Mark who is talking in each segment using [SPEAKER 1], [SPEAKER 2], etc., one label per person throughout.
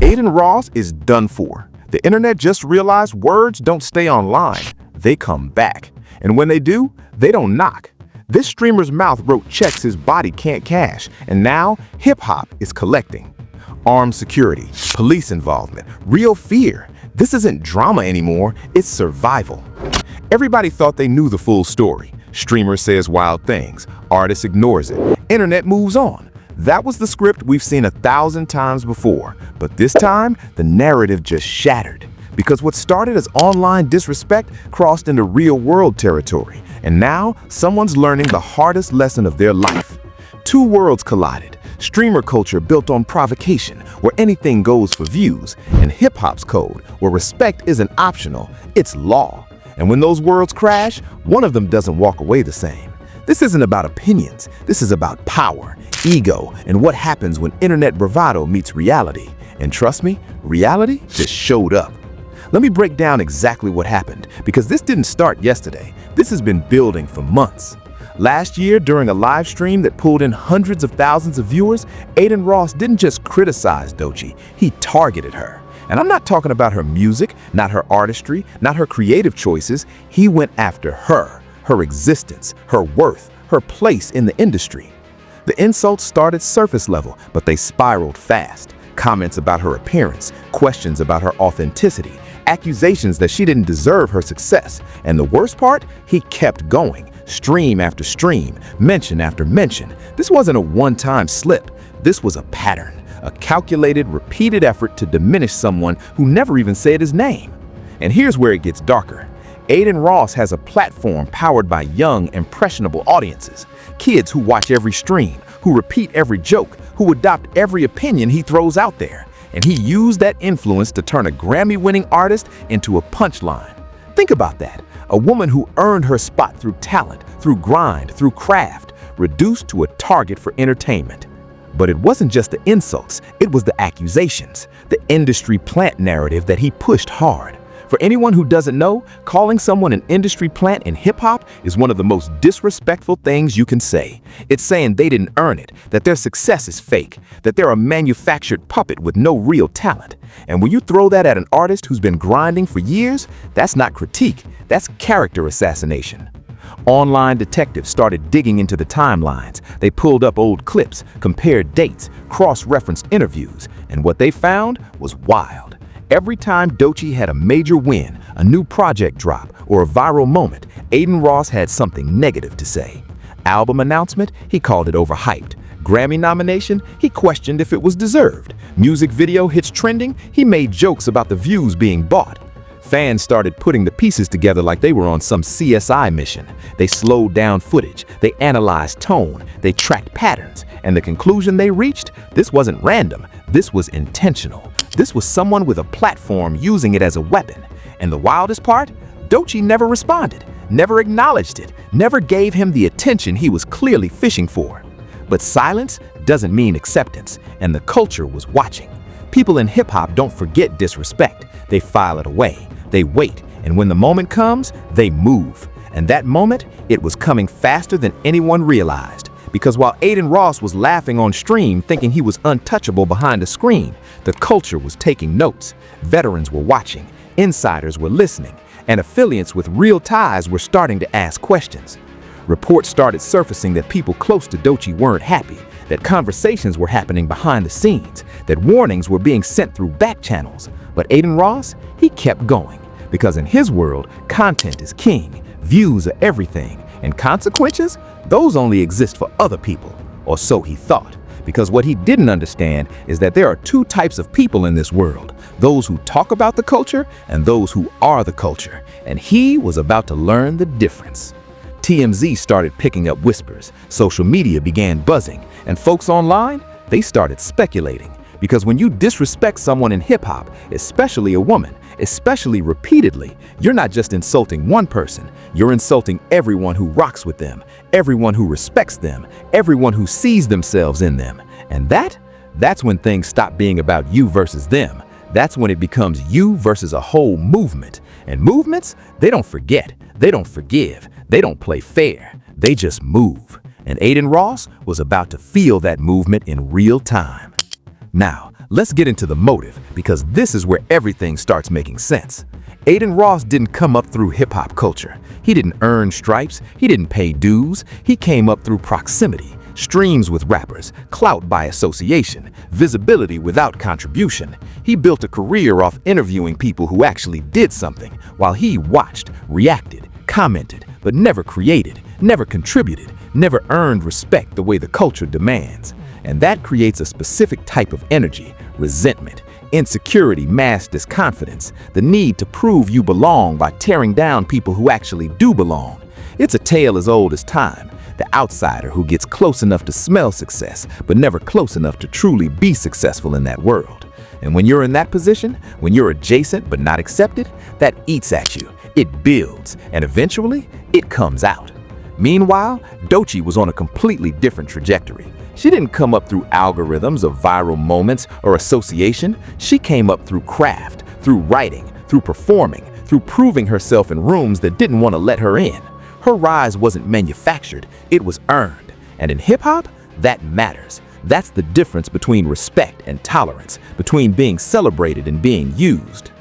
[SPEAKER 1] Adin Ross is done for. The internet just realized words don't stay online. They come back. And when they do, they don't knock. This streamer's mouth wrote checks his body can't cash, and now hip-hop is collecting. Armed security, police involvement, real fear. This isn't drama anymore, it's survival. Everybody thought they knew the full story. Streamer says wild things, artist ignores it, internet moves on. That was the script we've seen 1,000 times before, but this time, the narrative just shattered. Because what started as online disrespect crossed into real-world territory, and now someone's learning the hardest lesson of their life. Two worlds collided. Streamer culture built on provocation, where anything goes for views, and hip-hop's code, where respect isn't optional, it's law. And when those worlds crash, one of them doesn't walk away the same. This isn't about opinions, this is about power, ego, and what happens when internet bravado meets reality. And trust me, reality just showed up. Let me break down exactly what happened, because this didn't start yesterday. This has been building for months. Last year, during a live stream that pulled in hundreds of thousands of viewers, Adin Ross didn't just criticize Doechii, he targeted her. And I'm not talking about her music, not her artistry, not her creative choices. He went after her existence, her worth, her place in the industry. The insults started surface level, but they spiraled fast. Comments about her appearance, questions about her authenticity, accusations that she didn't deserve her success. And the worst part, he kept going. Stream after stream, mention after mention. This wasn't a one-time slip. This was a pattern, a calculated, repeated effort to diminish someone who never even said his name. And here's where it gets darker. Adin Ross has a platform powered by young, impressionable audiences. Kids who watch every stream, who repeat every joke, who adopt every opinion he throws out there. And he used that influence to turn a Grammy-winning artist into a punchline. Think about that. A woman who earned her spot through talent, through grind, through craft, reduced to a target for entertainment. But it wasn't just the insults, it was the accusations, the industry plant narrative that he pushed hard. For anyone who doesn't know, calling someone an industry plant in hip-hop is one of the most disrespectful things you can say. It's saying they didn't earn it, that their success is fake, that they're a manufactured puppet with no real talent. And when you throw that at an artist who's been grinding for years, that's not critique, that's character assassination. Online detectives started digging into the timelines. They pulled up old clips, compared dates, cross-referenced interviews, and what they found was wild. Every time Doechii had a major win, a new project drop, or a viral moment, Adin Ross had something negative to say. Album announcement, he called it overhyped. Grammy nomination, he questioned if it was deserved. Music video hits trending, he made jokes about the views being bought. Fans started putting the pieces together like they were on some CSI mission. They slowed down footage, they analyzed tone, they tracked patterns, and the conclusion they reached, this wasn't random, this was intentional. This was someone with a platform using it as a weapon. And the wildest part? Doechii never responded, never acknowledged it, never gave him the attention he was clearly fishing for. But silence doesn't mean acceptance, and the culture was watching. People in hip-hop don't forget disrespect. They file it away, they wait, and when the moment comes, they move. And that moment, it was coming faster than anyone realized. Because while Adin Ross was laughing on stream thinking he was untouchable behind a screen, the culture was taking notes. Veterans were watching, insiders were listening, and affiliates with real ties were starting to ask questions. Reports started surfacing that people close to Doechii weren't happy, that conversations were happening behind the scenes, that warnings were being sent through back channels. But Adin Ross, he kept going, because in his world, content is king, views are everything, and consequences, those only exist for other people, or so he thought. Because what he didn't understand is that there are two types of people in this world, those who talk about the culture and those who are the culture, and he was about to learn the difference. TMZ started picking up whispers, social media began buzzing, and folks online, they started speculating. Because when you disrespect someone in hip-hop, especially a woman, especially repeatedly, you're not just insulting one person, you're insulting everyone who rocks with them, everyone who respects them, everyone who sees themselves in them. And that's when things stop being about you versus them. That's when it becomes you versus a whole movement. And movements, they don't forget, they don't forgive, they don't play fair, they just move. And Adin Ross was about to feel that movement in real time. Now, let's get into the motive, because this is where everything starts making sense. Adin Ross didn't come up through hip-hop culture. He didn't earn stripes, he didn't pay dues, he came up through proximity, streams with rappers, clout by association, visibility without contribution. He built a career off interviewing people who actually did something, while he watched, reacted, commented, but never created, never contributed, never earned respect the way the culture demands. And that creates a specific type of energy, resentment, insecurity masked as confidence, the need to prove you belong by tearing down people who actually do belong. It's a tale as old as time, the outsider who gets close enough to smell success, but never close enough to truly be successful in that world. And when you're in that position, when you're adjacent but not accepted, that eats at you, it builds, and eventually it comes out. Meanwhile, Doechii was on a completely different trajectory. She didn't come up through algorithms of viral moments or association. She came up through craft, through writing, through performing, through proving herself in rooms that didn't want to let her in. Her rise wasn't manufactured, it was earned. And in hip-hop, that matters. That's the difference between respect and tolerance, between being celebrated and being used.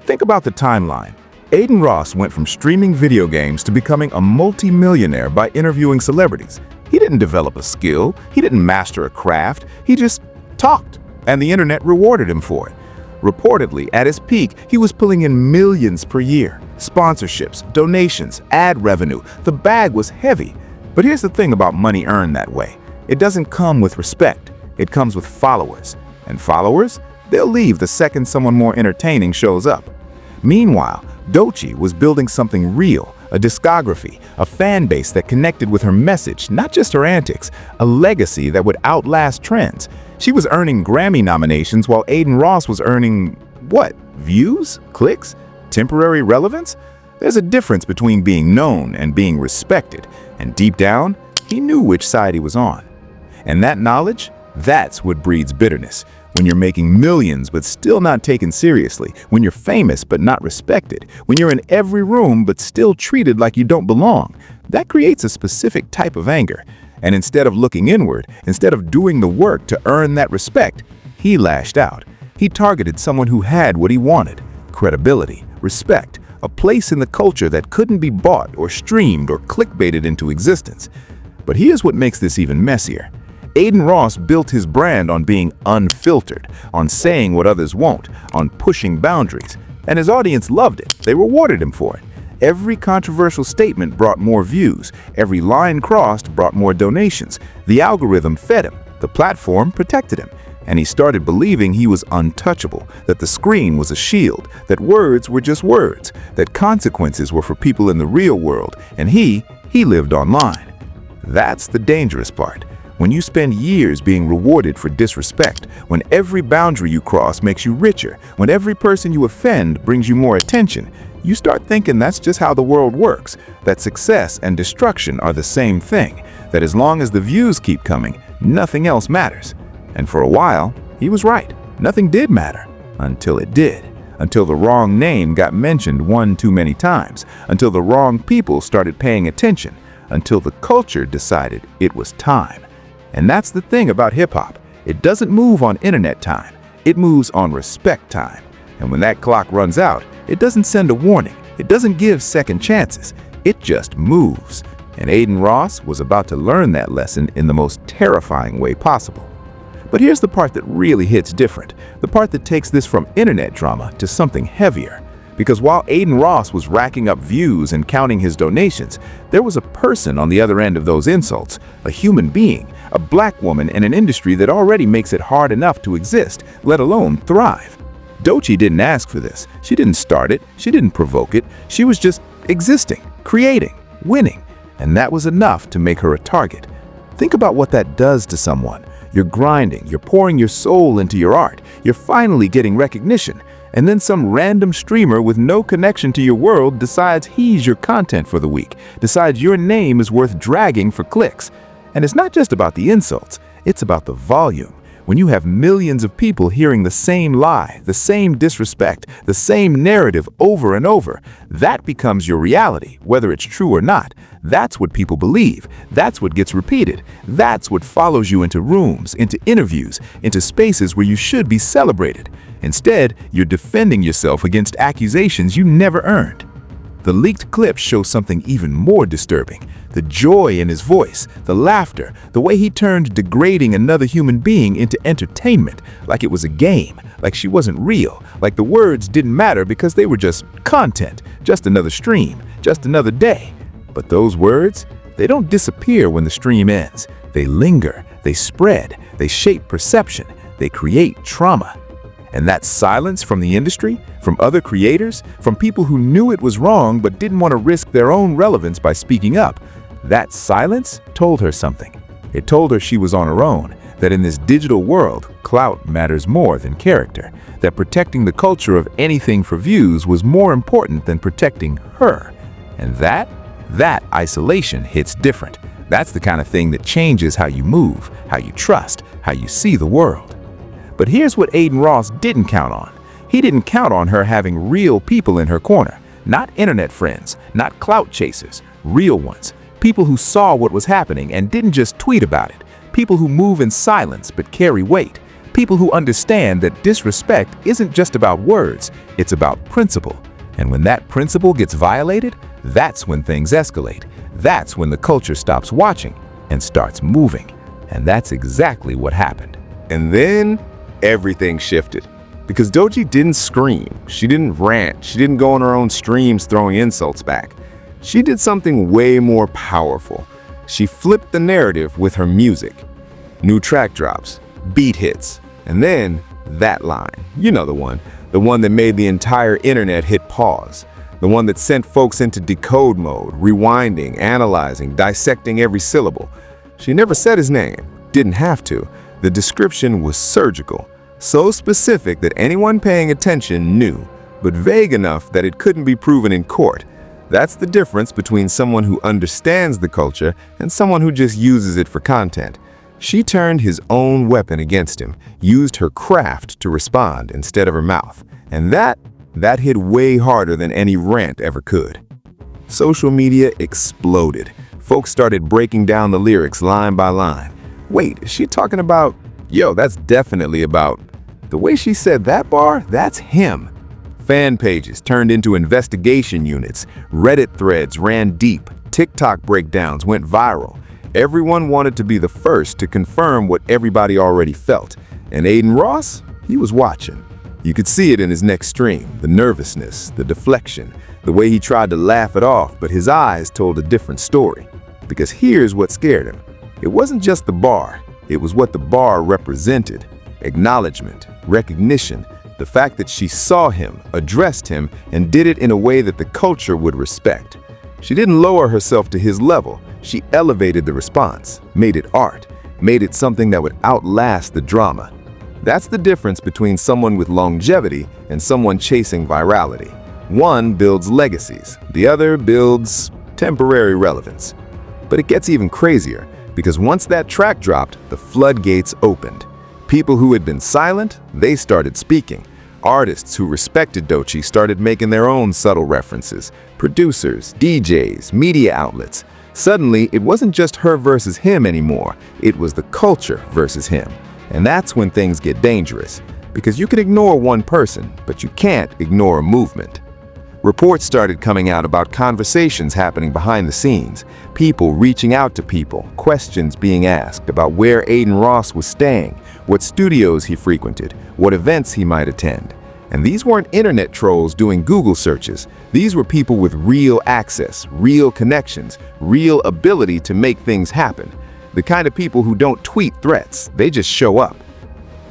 [SPEAKER 1] Think about the timeline. Adin Ross went from streaming video games to becoming a multi-millionaire by interviewing celebrities. He didn't develop a skill, he didn't master a craft, he just talked, and the internet rewarded him for it. Reportedly, at his peak, he was pulling in millions per year. Sponsorships, donations, ad revenue, the bag was heavy. But here's the thing about money earned that way. It doesn't come with respect, it comes with followers. And followers, they'll leave the second someone more entertaining shows up. Meanwhile, Doechii was building something real, a discography, a fan base that connected with her message, not just her antics, a legacy that would outlast trends. She was earning Grammy nominations while Adin Ross was earning, what, views? Clicks? Temporary relevance? There's a difference between being known and being respected, and deep down, he knew which side he was on. And that knowledge, that's what breeds bitterness. When you're making millions but still not taken seriously, when you're famous but not respected, when you're in every room but still treated like you don't belong, that creates a specific type of anger. And instead of looking inward, instead of doing the work to earn that respect, he lashed out. He targeted someone who had what he wanted: credibility, respect, a place in the culture that couldn't be bought or streamed or clickbaited into existence. But here's what makes this even messier. Adin Ross built his brand on being unfiltered, on saying what others won't, on pushing boundaries. And his audience loved it. They rewarded him for it. Every controversial statement brought more views. Every line crossed brought more donations. The algorithm fed him. The platform protected him. And he started believing he was untouchable, that the screen was a shield, that words were just words, that consequences were for people in the real world, and he lived online. That's the dangerous part. When you spend years being rewarded for disrespect, when every boundary you cross makes you richer, when every person you offend brings you more attention, you start thinking that's just how the world works, that success and destruction are the same thing, that as long as the views keep coming, nothing else matters. And for a while, he was right. Nothing did matter. Until it did. Until the wrong name got mentioned one too many times. Until the wrong people started paying attention. Until the culture decided it was time. And that's the thing about hip-hop. It doesn't move on internet time. It moves on respect time. And when that clock runs out, it doesn't send a warning. It doesn't give second chances. It just moves. And Adin Ross was about to learn that lesson in the most terrifying way possible. But here's the part that really hits different. The part that takes this from internet drama to something heavier. Because while Adin Ross was racking up views and counting his donations, there was a person on the other end of those insults, a human being, a black woman in an industry that already makes it hard enough to exist, let alone thrive. Doechii didn't ask for this. She didn't start it. She didn't provoke it. She was just existing, creating, winning. And that was enough to make her a target. Think about what that does to someone. You're grinding, you're pouring your soul into your art, you're finally getting recognition. And then some random streamer with no connection to your world decides he's your content for the week, decides your name is worth dragging for clicks. And it's not just about the insults, it's about the volume. when you have millions of people hearing the same lie, the same disrespect, the same narrative over and over, that becomes your reality, whether it's true or not. That's what people believe. That's what gets repeated. That's what follows you into rooms, into interviews, into spaces where you should be celebrated. Instead, you're defending yourself against accusations you never earned. The leaked clips show something even more disturbing. The joy in his voice, the laughter, the way he turned degrading another human being into entertainment, like it was a game, like she wasn't real, like the words didn't matter because they were just content, just another stream, just another day. But those words, they don't disappear when the stream ends. They linger, they spread, they shape perception, they create trauma. And that silence from the industry, from other creators, from people who knew it was wrong but didn't want to risk their own relevance by speaking up, that silence told her something. It told her she was on her own, that in this digital world, clout matters more than character, that protecting the culture of anything for views was more important than protecting her. And that isolation hits different. That's the kind of thing that changes how you move, how you trust, how you see the world. But here's what Adin Ross didn't count on. He didn't count on her having real people in her corner. Not internet friends, not clout chasers, real ones. People who saw what was happening and didn't just tweet about it. People who move in silence but carry weight. People who understand that disrespect isn't just about words, it's about principle. And when that principle gets violated, that's when things escalate. That's when the culture stops watching and starts moving. And that's exactly what happened. And then everything shifted. Because Doechii didn't scream, she didn't rant, she didn't go on her own streams throwing insults back. She did something way more powerful. She flipped the narrative with her music. New track drops, beat hits, and then that line. You know the one that made the entire internet hit pause. The one that sent folks into decode mode, rewinding, analyzing, dissecting every syllable. She never said his name, didn't have to. The description was surgical, so specific that anyone paying attention knew, but vague enough that it couldn't be proven in court. That's the difference between someone who understands the culture and someone who just uses it for content. She turned his own weapon against him, used her craft to respond instead of her mouth. And that hit way harder than any rant ever could. Social media exploded. Folks started breaking down the lyrics line by line. Wait, is she talking about, yo, that's definitely about, the way she said that bar, that's him. Fan pages turned into investigation units, Reddit threads ran deep, TikTok breakdowns went viral. Everyone wanted to be the first to confirm what everybody already felt. And Adin Ross, he was watching. You could see it in his next stream, the nervousness, the deflection, the way he tried to laugh it off, but his eyes told a different story. Because here's what scared him. It wasn't just the bar, it was what the bar represented. Acknowledgement, recognition, the fact that she saw him, addressed him, and did it in a way that the culture would respect. She didn't lower herself to his level, she elevated the response, made it art, made it something that would outlast the drama. That's the difference between someone with longevity and someone chasing virality. One builds legacies, the other builds temporary relevance. But it gets even crazier, because once that track dropped, the floodgates opened. People who had been silent, they started speaking. Artists who respected Doechii started making their own subtle references. Producers, DJs, media outlets. Suddenly, it wasn't just her versus him anymore. It was the culture versus him. And that's when things get dangerous, because you can ignore one person, but you can't ignore a movement. Reports started coming out about conversations happening behind the scenes, people reaching out to people, questions being asked about where Adin Ross was staying, what studios he frequented, what events he might attend. And these weren't internet trolls doing Google searches. These were people with real access, real connections, real ability to make things happen. The kind of people who don't tweet threats, they just show up.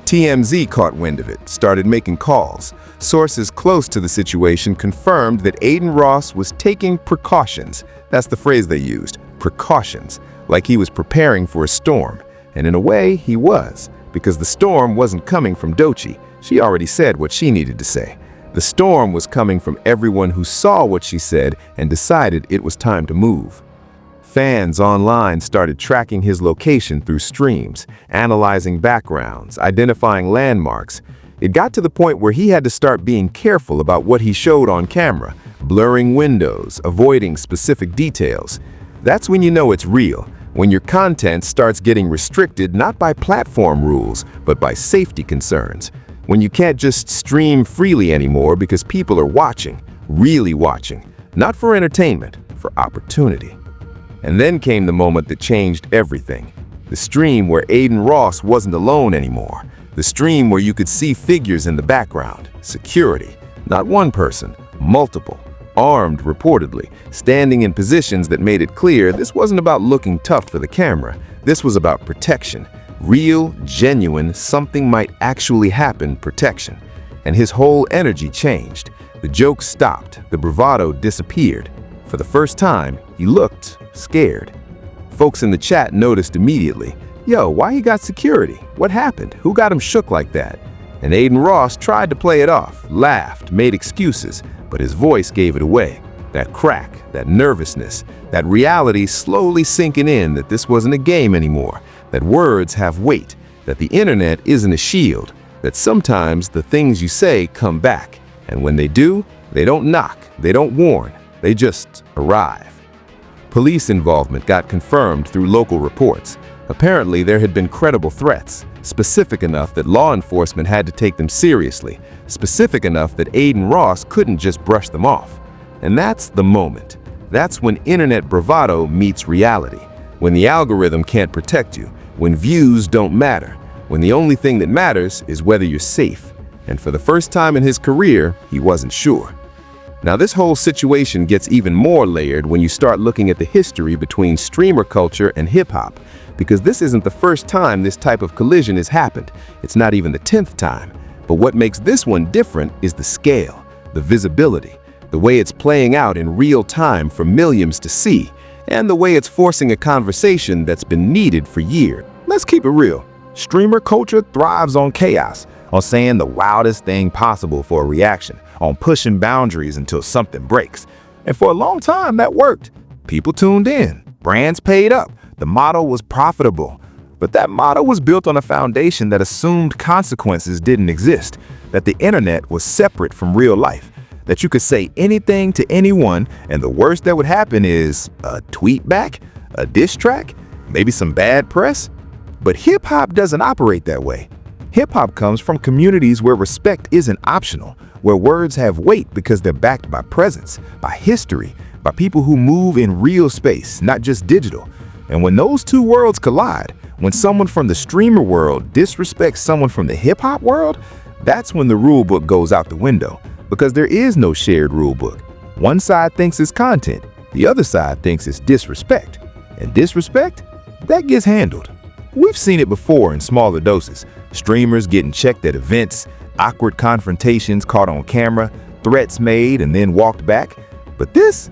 [SPEAKER 1] TMZ caught wind of it, started making calls. Sources close to the situation confirmed that Adin Ross was taking precautions. That's the phrase they used, precautions, like he was preparing for a storm. And in a way, he was, because the storm wasn't coming from Doechii. She already said what she needed to say. The storm was coming from everyone who saw what she said and decided it was time to move. Fans online started tracking his location through streams, analyzing backgrounds, identifying landmarks. It got to the point where he had to start being careful about what he showed on camera, blurring windows, avoiding specific details. That's when you know it's real, when your content starts getting restricted not by platform rules, but by safety concerns. When you can't just stream freely anymore because people are watching, really watching, not for entertainment, for opportunity. And then came the moment that changed everything. The stream where Adin Ross wasn't alone anymore. The stream where you could see figures in the background, security, not one person, multiple, armed reportedly, standing in positions that made it clear this wasn't about looking tough for the camera. This was about protection, real, genuine, something might actually happen protection. And his whole energy changed. The joke stopped, the bravado disappeared. For the first time, he looked scared. Folks in the chat noticed immediately, "Yo, why he got security? What happened? Who got him shook like that?" And Adin Ross tried to play it off, laughed, made excuses, but his voice gave it away. That crack, that nervousness, that reality slowly sinking in that this wasn't a game anymore, that words have weight, that the internet isn't a shield, that sometimes the things you say come back, and when they do, they don't knock, they don't warn, they just arrive. Police involvement got confirmed through local reports. Apparently, there had been credible threats, specific enough that law enforcement had to take them seriously, specific enough that Adin Ross couldn't just brush them off. And that's the moment. That's when internet bravado meets reality, when the algorithm can't protect you, when views don't matter, when the only thing that matters is whether you're safe. And for the first time in his career, he wasn't sure. Now, this whole situation gets even more layered when you start looking at the history between streamer culture and hip-hop, because this isn't the first time this type of collision has happened. It's not even the 10th time. But what makes this one different is the scale, the visibility, the way it's playing out in real time for millions to see, and the way it's forcing a conversation that's been needed for years. Let's keep it real. Streamer culture thrives on chaos, on saying the wildest thing possible for a reaction, on pushing boundaries until something breaks. And for a long time, that worked. People tuned in, brands paid up, the model was profitable. But that model was built on a foundation that assumed consequences didn't exist, that the internet was separate from real life, that you could say anything to anyone, and the worst that would happen is a tweet back, a diss track, maybe some bad press. But hip-hop doesn't operate that way. Hip-hop comes from communities where respect isn't optional, where words have weight because they're backed by presence, by history, by people who move in real space, not just digital. And when those two worlds collide, when someone from the streamer world disrespects someone from the hip-hop world, that's when the rule book goes out the window, because there is no shared rule book. One side thinks it's content, the other side thinks it's disrespect. And disrespect, that gets handled. We've seen it before in smaller doses. Streamers getting checked at events, awkward confrontations caught on camera, threats made and then walked back. But this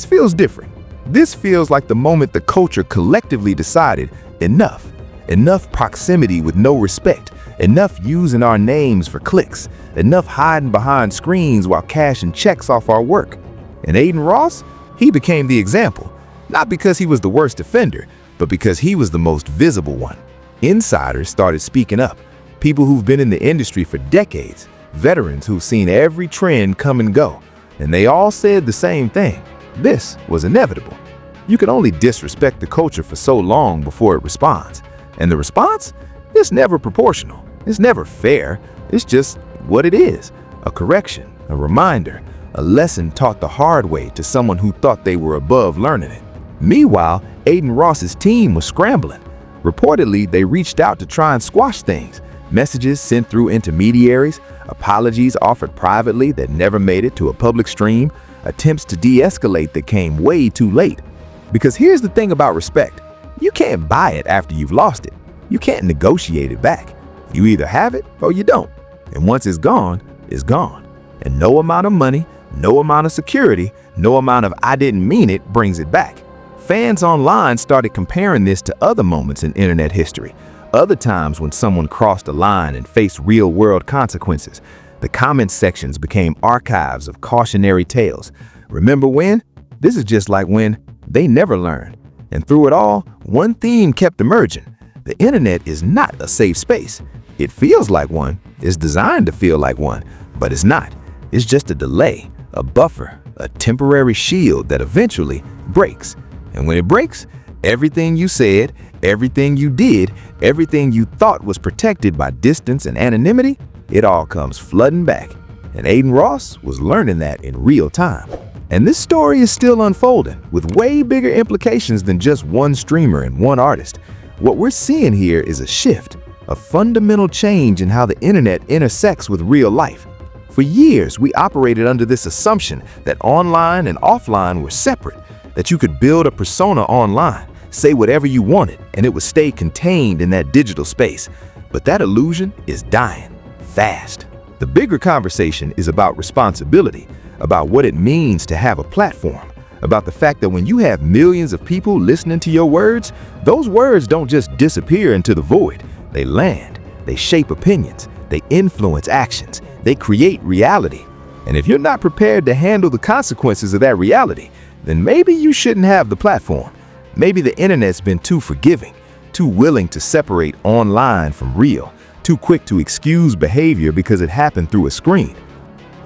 [SPEAKER 1] feels different. This feels like the moment the culture collectively decided enough. Enough proximity with no respect. Enough using our names for clicks. Enough hiding behind screens while cashing checks off our work. And Adin Ross, he became the example. Not because he was the worst offender, but because he was the most visible one. Insiders started speaking up. People who've been in the industry for decades. Veterans who've seen every trend come and go. And they all said the same thing. This was inevitable. You can only disrespect the culture for so long before it responds. And the response? It's never proportional. It's never fair. It's just what it is. A correction, a reminder, a lesson taught the hard way to someone who thought they were above learning it. Meanwhile, Adin Ross's team was scrambling. Reportedly, they reached out to try and squash things. Messages sent through intermediaries, apologies offered privately that never made it to a public stream, attempts to de-escalate that came way too late. Because here's the thing about respect. You can't buy it after you've lost it. You can't negotiate it back. You either have it or you don't. And once it's gone, it's gone. And no amount of money, no amount of security, no amount of I didn't mean it brings it back. Fans online started comparing this to other moments in internet history, other times when someone crossed a line and faced real-world consequences. The comment sections became archives of cautionary tales. Remember when? This is just like when they never learned. And through it all, one theme kept emerging. The internet is not a safe space. It feels like one, it's designed to feel like one, but it's not. It's just a delay, a buffer, a temporary shield that eventually breaks. And when it breaks, everything you said, everything you did, everything you thought was protected by distance and anonymity, it all comes flooding back. And Adin Ross was learning that in real time. And this story is still unfolding, with way bigger implications than just one streamer and one artist. What we're seeing here is a shift, a fundamental change in how the internet intersects with real life. For years, we operated under this assumption that online and offline were separate, that you could build a persona online, say whatever you wanted, and it would stay contained in that digital space. But that illusion is dying fast. The bigger conversation is about responsibility, about what it means to have a platform, about the fact that when you have millions of people listening to your words, those words don't just disappear into the void. They land, they shape opinions, they influence actions, they create reality. And if you're not prepared to handle the consequences of that reality, then maybe you shouldn't have the platform. Maybe the internet's been too forgiving, too willing to separate online from real, too quick to excuse behavior because it happened through a screen.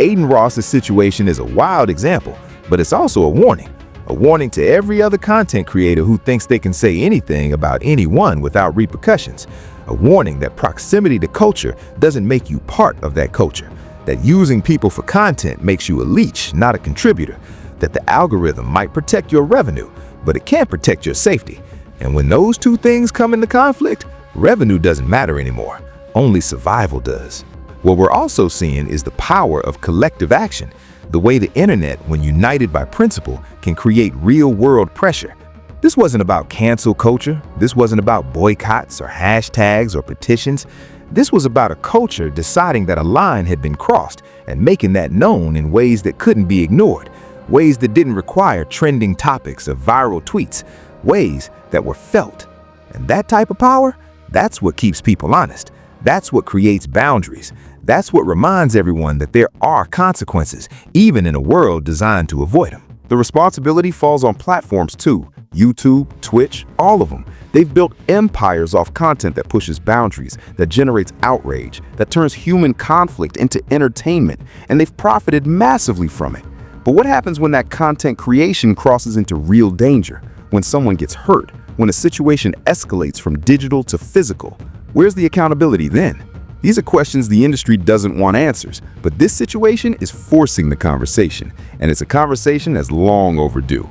[SPEAKER 1] Adin Ross's situation is a wild example, but it's also a warning to every other content creator who thinks they can say anything about anyone without repercussions. A warning that proximity to culture doesn't make you part of that culture, that using people for content makes you a leech, not a contributor, that the algorithm might protect your revenue, but it can't protect your safety. And when those two things come into conflict, revenue doesn't matter anymore. Only survival does. What we're also seeing is the power of collective action, the way the internet, when united by principle, can create real-world pressure. This wasn't about cancel culture. This wasn't about boycotts or hashtags or petitions. This was about a culture deciding that a line had been crossed and making that known in ways that couldn't be ignored, ways that didn't require trending topics or viral tweets, ways that were felt. And that type of power, that's what keeps people honest. That's what creates boundaries. That's what reminds everyone that there are consequences, even in a world designed to avoid them. The responsibility falls on platforms too. YouTube, Twitch, all of them. They've built empires off content that pushes boundaries, that generates outrage, that turns human conflict into entertainment, and they've profited massively from it. But what happens when that content creation crosses into real danger? When someone gets hurt? When a situation escalates from digital to physical? Where's the accountability then? These are questions the industry doesn't want answers, but this situation is forcing the conversation, and it's a conversation that's long overdue.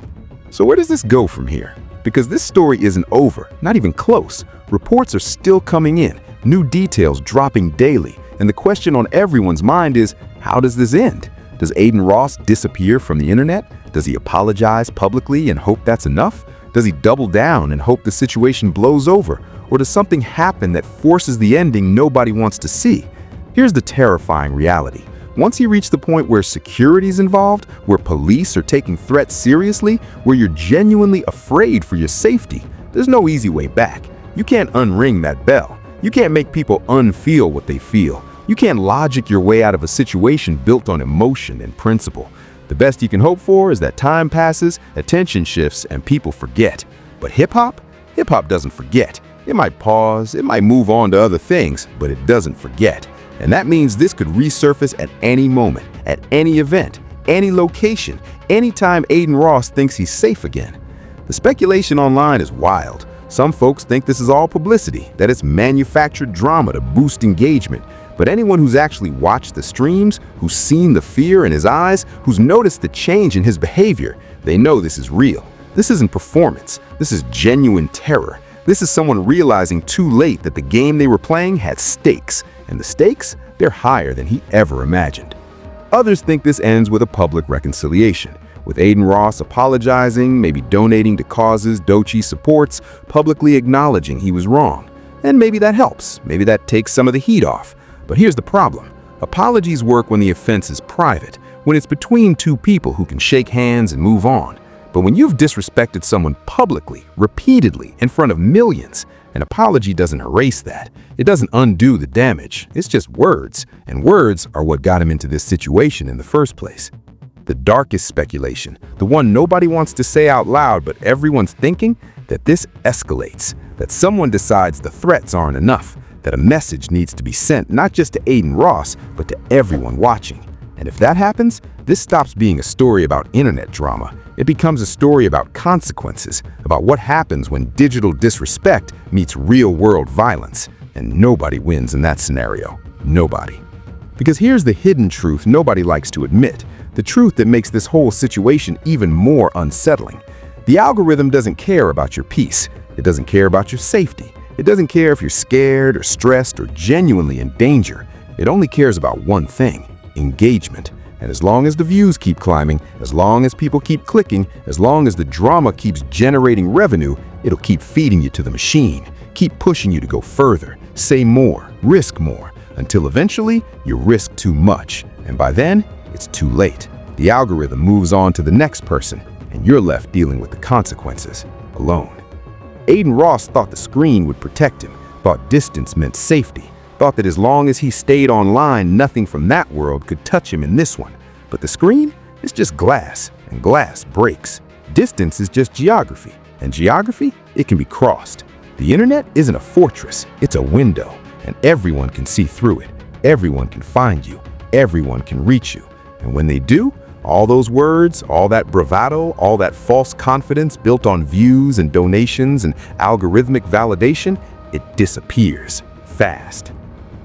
[SPEAKER 1] So where does this go from here? Because this story isn't over, not even close. Reports are still coming in, new details dropping daily, and the question on everyone's mind is, how does this end? Does Adin Ross disappear from the internet? Does he apologize publicly and hope that's enough? Does he double down and hope the situation blows over? Or does something happen that forces the ending nobody wants to see? Here's the terrifying reality. Once you reach the point where security's involved, where police are taking threats seriously, where you're genuinely afraid for your safety, there's no easy way back. You can't unring that bell. You can't make people unfeel what they feel. You can't logic your way out of a situation built on emotion and principle. The best you can hope for is that time passes, attention shifts, and people forget. But hip-hop? Hip-hop doesn't forget. It might pause, it might move on to other things, but it doesn't forget. And that means this could resurface at any moment, at any event, any location, anytime Adin Ross thinks he's safe again. The speculation online is wild. Some folks think this is all publicity, that it's manufactured drama to boost engagement. But anyone who's actually watched the streams, who's seen the fear in his eyes, who's noticed the change in his behavior, they know this is real. This isn't performance. This is genuine terror. This is someone realizing too late that the game they were playing had stakes, and the stakes, they're higher than he ever imagined. Others think this ends with a public reconciliation, with Adin Ross apologizing, maybe donating to causes Dochi supports, publicly acknowledging he was wrong. And maybe that helps. Maybe that takes some of the heat off. But here's the problem. Apologies work when the offense is private, when it's between two people who can shake hands and move on. But when you've disrespected someone publicly, repeatedly, in front of millions, an apology doesn't erase that. It doesn't undo the damage. It's just words, and words are what got him into this situation in the first place. The darkest speculation, the one nobody wants to say out loud but everyone's thinking, that this escalates, that someone decides the threats aren't enough, that a message needs to be sent not just to Adin Ross, but to everyone watching. And if that happens, this stops being a story about internet drama. It becomes a story about consequences, about what happens when digital disrespect meets real-world violence. And nobody wins in that scenario. Nobody. Because here's the hidden truth nobody likes to admit, the truth that makes this whole situation even more unsettling. The algorithm doesn't care about your peace. It doesn't care about your safety. It doesn't care if you're scared or stressed or genuinely in danger. It only cares about one thing: engagement. And as long as the views keep climbing, as long as people keep clicking, as long as the drama keeps generating revenue, it'll keep feeding you to the machine, keep pushing you to go further, say more, risk more, until eventually you risk too much. And by then, it's too late. The algorithm moves on to the next person, and you're left dealing with the consequences alone. Adin Ross thought the screen would protect him, thought distance meant safety, thought that as long as he stayed online, nothing from that world could touch him in this one. But the screen is just glass, and glass breaks. Distance is just geography, and geography, it can be crossed. The internet isn't a fortress, it's a window, and everyone can see through it. Everyone can find you, everyone can reach you. And when they do, all those words, all that bravado, all that false confidence built on views and donations and algorithmic validation, it disappears fast.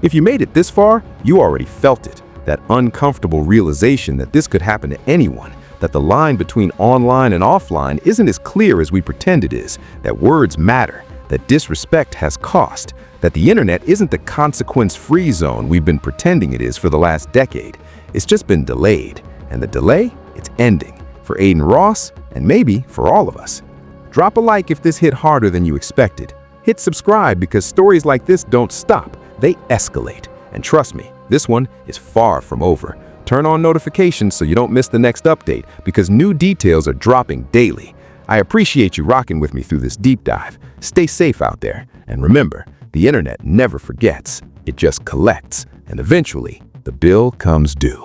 [SPEAKER 1] If you made it this far, you already felt it, that uncomfortable realization that this could happen to anyone, that the line between online and offline isn't as clear as we pretend it is, that words matter, that disrespect has cost, that the internet isn't the consequence-free zone we've been pretending it is for the last decade. It's just been delayed, and the delay, it's ending, for Adin Ross, and maybe for all of us. Drop a like if this hit harder than you expected. Hit subscribe because stories like this don't stop. They escalate. And trust me, this one is far from over. Turn on notifications so you don't miss the next update because new details are dropping daily. I appreciate you rocking with me through this deep dive. Stay safe out there. And remember, the internet never forgets. It just collects. And eventually, the bill comes due.